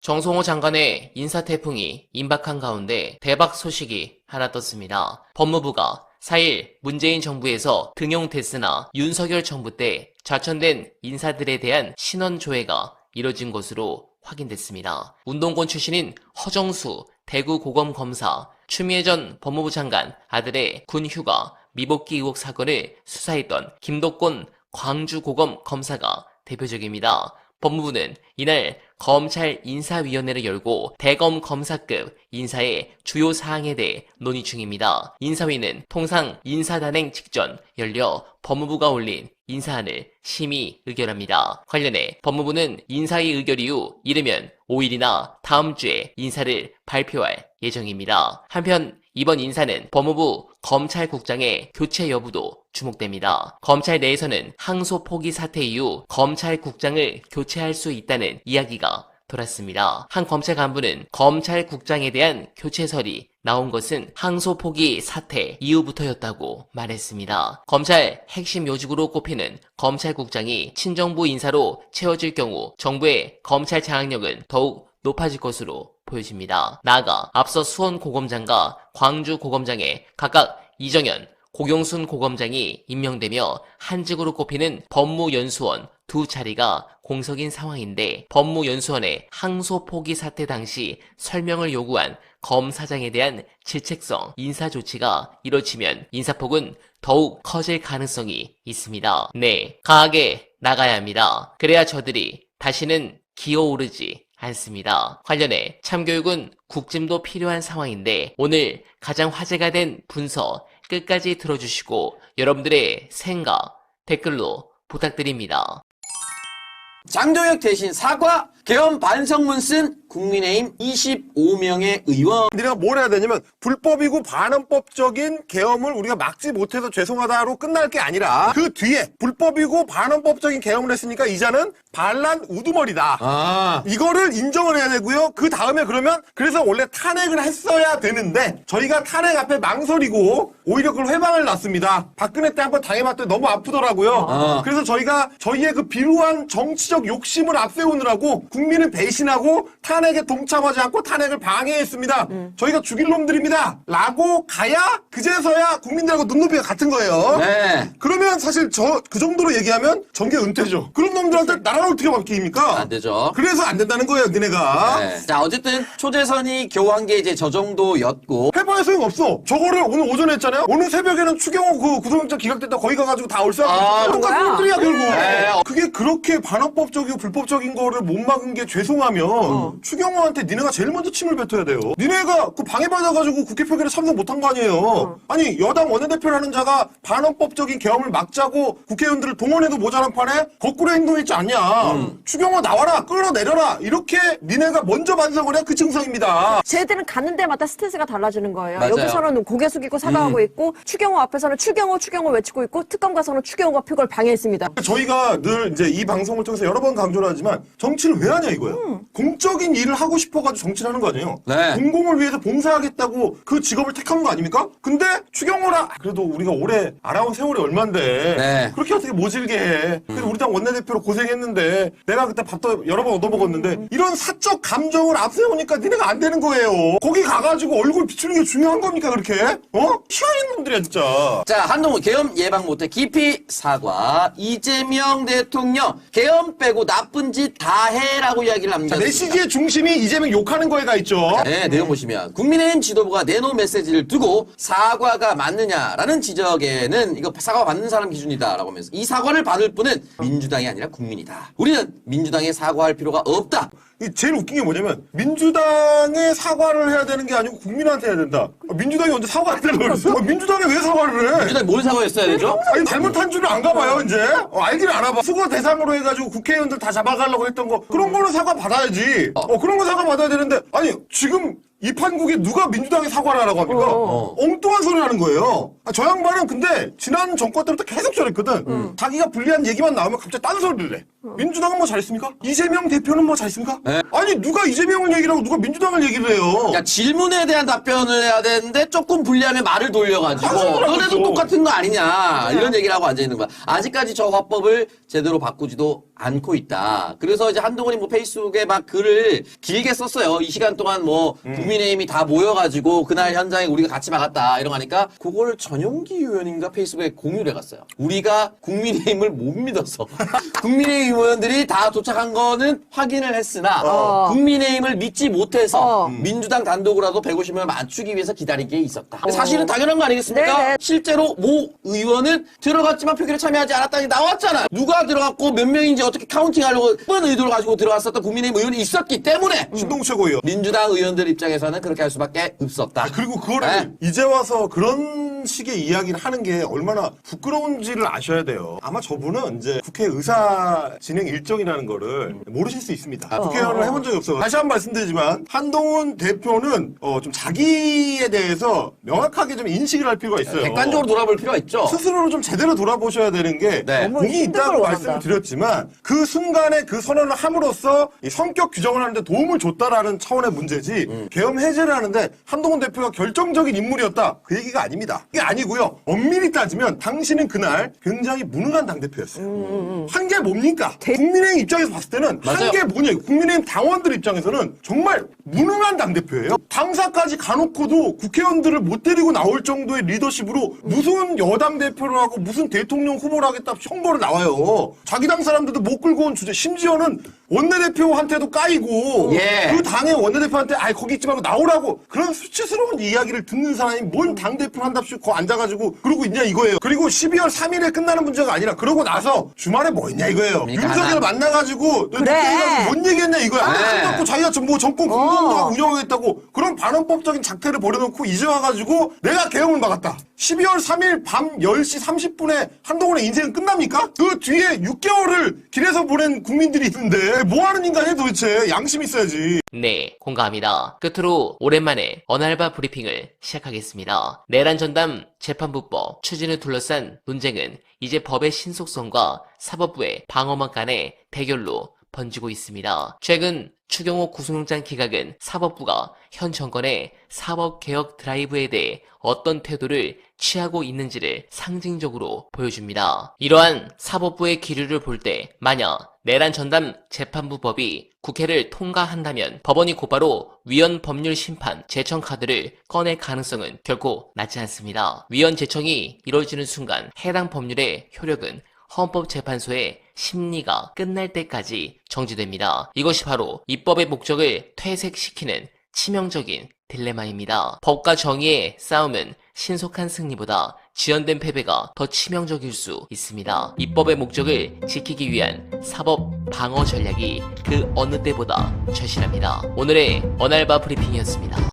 정성호 장관의 인사태풍이 임박한 가운데 대박 소식이 하나 떴습니다. 법무부가 4일 문재인 정부에서 등용됐으나 윤석열 정부 때 좌천된 인사들에 대한 신원 조회가 이뤄진 것으로 확인됐습니다. 운동권 출신인 허정수 대구고검검사, 추미애 전 법무부 장관 아들의 군휴가 미복귀 의혹 사건을 수사했던 김덕곤 광주고검 검사가 대표적입니다. 법무부는 이날 검찰 인사위원회를 열고 대검 검사급 인사의 주요 사항에 대해 논의 중입니다. 인사위는 통상 인사단행 직전 열려 법무부가 올린 인사안을 심의 의결합니다. 관련해 법무부는 인사위 의결 이후 이르면 5일이나 다음 주에 인사를 발표할 예정입니다. 한편 이번 인사는 법무부 검찰국장의 교체 여부도 주목됩니다. 검찰 내에서는 항소 포기 사태 이후 검찰국장을 교체할 수 있다는 이야기가 돌았습니다. 한 검찰 간부는 검찰국장에 대한 교체설이 나온 것은 항소 포기 사태 이후부터였다고 말했습니다. 검찰 핵심 요직으로 꼽히는 검찰국장이 친정부 인사로 채워질 경우 정부의 검찰 장악력은 더욱 높아질 것으로 보여집니다. 나아가 앞서 수원고검장과 광주고검장에 각각 이정현, 고경순 고검장이 임명되며 한직으로 꼽히는 법무연수원 두 자리가 공석인 상황인데 법무연수원의 항소 포기 사태 당시 설명을 요구한 검사장에 대한 질책성 인사 조치가 이뤄지면 인사폭은 더욱 커질 가능성이 있습니다. 네, 강하게 나가야 합니다. 그래야 저들이 다시는 기어오르지 않습니다. 관련해 참교육은 국짐도 필요한 상황인데 오늘 가장 화제가 된 분서 끝까지 들어주시고 여러분들의 생각 댓글로 부탁드립니다. 장도혁 대신 사과, 계엄 반성문 쓴 국민의힘 25명의 의원. 우리가 뭘 해야 되냐면 불법이고 반헌법적인 계엄을 우리가 막지 못해서 죄송하다로 끝날 게 아니라 그 뒤에 불법이고 반헌법적인 계엄을 했으니까 이자는 반란 우두머리다. 이거를 인정을 해야 되고요. 그 다음에 그러면 그래서 원래 탄핵을 했어야 되는데 저희가 탄핵 앞에 망설이고 오히려 그걸 회방을 놨습니다. 박근혜 때 한번 당해봤더니 너무 아프더라고요. 그래서 저희가 저희의 그 비루한 정치적 욕심을 앞세우느라고 국민을 배신하고 탄핵에 동참하지 않고 탄핵을 방해했습니다. 저희가 죽일 놈들입니다. 라고 가야 그제서야 국민들하고 눈높이가 같은 거예요. 네. 그러면 사실 그 정도로 얘기하면 정계 은퇴죠. 그런 놈들한테 나라를 어떻게 맡깁니까? 안 되죠. 그래서 안 된다는 거예요, 니네가. 네. 자, 어쨌든 초재선이 교환 게 이제 저 정도였고. 해봐야 소용없어. 저거를 오늘 오전에 했잖아요. 오늘 새벽에는 추경호 그 구속영장 기각됐다 거기 가가지고 다 얼싸. 똑같은 놈들이야 결국. 네. 그게 그렇게 반헌법적이고 불법적인 거를 못 막은 게 죄송하면 추경호한테 니네가 제일 먼저 침을 뱉어야 돼요. 니네가 그 방해받아가지고 국회 표결에 참석 못한 거 아니에요. 아니 여당 원내대표를 하는 자가 반헌법적인 계엄을 막자고 국회의원들을 동원해도 모자란 판에 거꾸로 행동했지 않냐. 추경호 나와라 끌어내려라 이렇게 니네가 먼저 반성을 해 그 증서입니다. 쟤들은 가는 데마다 스탠스가 달라지는 거예요. 맞아요. 여기서는 고개 숙이고 사과하고 있고 추경호 앞에서는 추경호 외치고 있고 특검 가서는 추경호가 표결 방해했습니다. 저희가 늘 이제 이 방송을 통해서 여러 번 강조를 하지만 정치를 왜 하냐 이거예요. 공적인 일을 하고 싶어가지고 정치를 하는 거 아니에요. 네. 공공을 위해서 봉사하겠다고 그 직업을 택한 거 아닙니까? 근데 추경호라 그래도 우리가 오래 알아온 세월이 얼만데 네. 그렇게 어떻게 모질게 해. 그래서 우리 당 원내대표로 고생했는데 내가 그때 밥도 여러 번 얻어먹었는데 이런 사적 감정을 앞세우니까 니네가 안 되는 거예요. 거기 가가지고 얼굴 비추는 게 중요한 겁니까 그렇게? 희한한 놈들이야 진짜. 자, 한동훈 계엄 예방 못해 깊이 사과. 이재명 대통령 계엄 빼고 나쁜 짓 다 해라고 이야기를 남겼습니다. 메시지의 중심이 이재명 욕하는 거에 가 있죠. 네, 내용 보시면 국민의힘 지도부가 내놓은 메시지를 두고 사과가 맞느냐라는 지적에는 이거 사과 받는 사람 기준이다라고 하면서 이 사과를 받을 분은 민주당이 아니라 국민이다. 우리는 민주당에 사과할 필요가 없다. 제일 웃긴 게 뭐냐면 민주당에 사과를 해야 되는 게 아니고 국민한테 해야 된다. 민주당이 언제 사과를 하려고 그랬어? 민주당에 왜 사과를 해? 민주당이 뭘 사과했어야 되죠? 아니 잘못한 줄을 안 가봐요 이제. 알긴 알아봐. 수거 대상으로 해가지고 국회의원들 다 잡아가려고 했던 거 그런 거는 사과 받아야지. 그런 거 사과 받아야 되는데 아니 지금 이 판국에 누가 민주당에 사과를 하라고 합니까? 엉뚱한 소리 하는 거예요. 저 양반은 근데 지난 정권 때부터 계속 저랬거든. 자기가 불리한 얘기만 나오면 갑자기 딴 소리를 해. 민주당은 뭐 잘했습니까? 이재명 대표는 뭐 잘했습니까? 네. 아니 누가 이재명을 얘기를 하고 누가 민주당을 얘기를 해요. 그러니까 질문에 대한 답변을 해야 되는데 조금 불리하면 말을 돌려가지고 너네도 그렇죠. 똑같은 거 아니냐 이런 얘기를 하고 앉아있는 거야. 아직까지 저 화법을 제대로 바꾸지도 않고 있다. 그래서 이제 한동훈이 뭐 페이스북에 막 글을 길게 썼어요. 이 시간 동안 뭐 국민의힘이 다 모여가지고 그날 현장에 우리가 같이 막았다 이런 거 하니까 그걸 전용기 의원인가 페이스북에 공유를 해갔어요. 우리가 국민의힘을 못 믿어서 국민의힘 의원들이 다 도착한 거는 확인을 했으나 국민의힘을 믿지 못해서 민주당 단독으로라도 150명을 맞추기 위해서 기다리게 있었다. 사실은 당연한 거 아니겠습니까? 네네. 실제로 모 의원은 들어갔지만 표결에 참여하지 않았다니 나왔잖아요. 누가 들어갔고 몇 명인지 어떻게 카운팅하려고 뻔 의도를 가지고 들어갔었던 국민의힘 의원이 있었기 때문에 신동 최고위원. 민주당 의원들 입장에서는 그렇게 할 수밖에 없었다. 그리고 그거를 이제 와서 그런 식의 이야기를 하는 게 얼마나 부끄러운지를 아셔야 돼요. 아마 저분은 이제 국회 의사 진행 일정이라는 거를 모르실 수 있습니다. 국회의원을 해본 적이 없어요. 다시 한 번 말씀드리지만 한동훈 대표는 좀 자기에 대해서 명확하게 좀 인식을 할 필요가 있어요. 객관적으로 돌아볼 필요가 있죠. 스스로를 좀 제대로 돌아보셔야 되는 게 네. 너무 공이 힘든 있다고 걸 말씀을 원한다. 드렸지만 그 순간에 그 선언을 함으로써 이 성격 규정을 하는데 도움을 줬다라는 차원의 문제지 계엄 해제를 하는데 한동훈 대표가 결정적인 인물이었다 그 얘기가 아닙니다. 이게 아니고요. 엄밀히 따지면 당신은 그날 굉장히 무능한 당대표였어요. 한 게 뭡니까? 국민의힘 입장에서 봤을 때는 맞아요. 한 게 뭐냐? 국민의힘 당원들 입장에서는 정말 무능한 당대표예요. 당사까지 가놓고도 국회의원들을 못 데리고 나올 정도의 리더십으로 무슨 여당 대표를 하고 무슨 대통령 후보를 하겠다 형벌을 나와요. 자기 당 사람들도 못 끌고 온 주제. 심지어는 원내대표한테도 까이고 예. 그 당의 원내대표한테 아이 거기 있지 말고 나오라고 그런 수치스러운 이야기를 듣는 사람이 뭔 당대표 한답시고 거 앉아가지고 그러고 있냐 이거예요. 그리고 12월 3일에 끝나는 문제가 아니라 그러고 나서 주말에 뭐 했냐 이거예요. 그러니까 윤석열 만나가지고 그래. 뭔 얘기했냐 이거야. 네. 갖고 자기가 뭐 정권 공동도 운영하겠다고 그런 반헌법적인 작태를 벌여놓고 이제 와가지고 내가 계엄을 막았다. 12월 3일 밤 10시 30분에 한동훈의 인생은 끝납니까? 그 뒤에 6개월을 길에서 보낸 국민들이 있는데 뭐 하는 인간이야 도대체. 양심 있어야지. 네, 공감합니다. 끝으로 오랜만에 언알바 브리핑을 시작하겠습니다. 내란 전담 재판부법 추진을 둘러싼 논쟁은 이제 법의 신속성과 사법부의 방어막 간의 대결로 번지고 있습니다. 최근 추경호 구속영장 기각은 사법부가 현 정권의 사법개혁 드라이브에 대해 어떤 태도를 취하고 있는지를 상징적으로 보여줍니다. 이러한 사법부의 기류를 볼 때 만약 내란 전담 재판부법이 국회를 통과한다면 법원이 곧바로 위헌 법률 심판 제청 카드를 꺼낼 가능성은 결코 낮지 않습니다. 위헌 제청이 이루어지는 순간 해당 법률의 효력은 헌법재판소의 심리가 끝날 때까지 정지됩니다. 이것이 바로 입법의 목적을 퇴색시키는 치명적인 딜레마입니다. 법과 정의의 싸움은 신속한 승리보다 지연된 패배가 더 치명적일 수 있습니다. 입법의 목적을 지키기 위한 사법 방어 전략이 그 어느 때보다 절실합니다. 오늘의 언알바 브리핑이었습니다.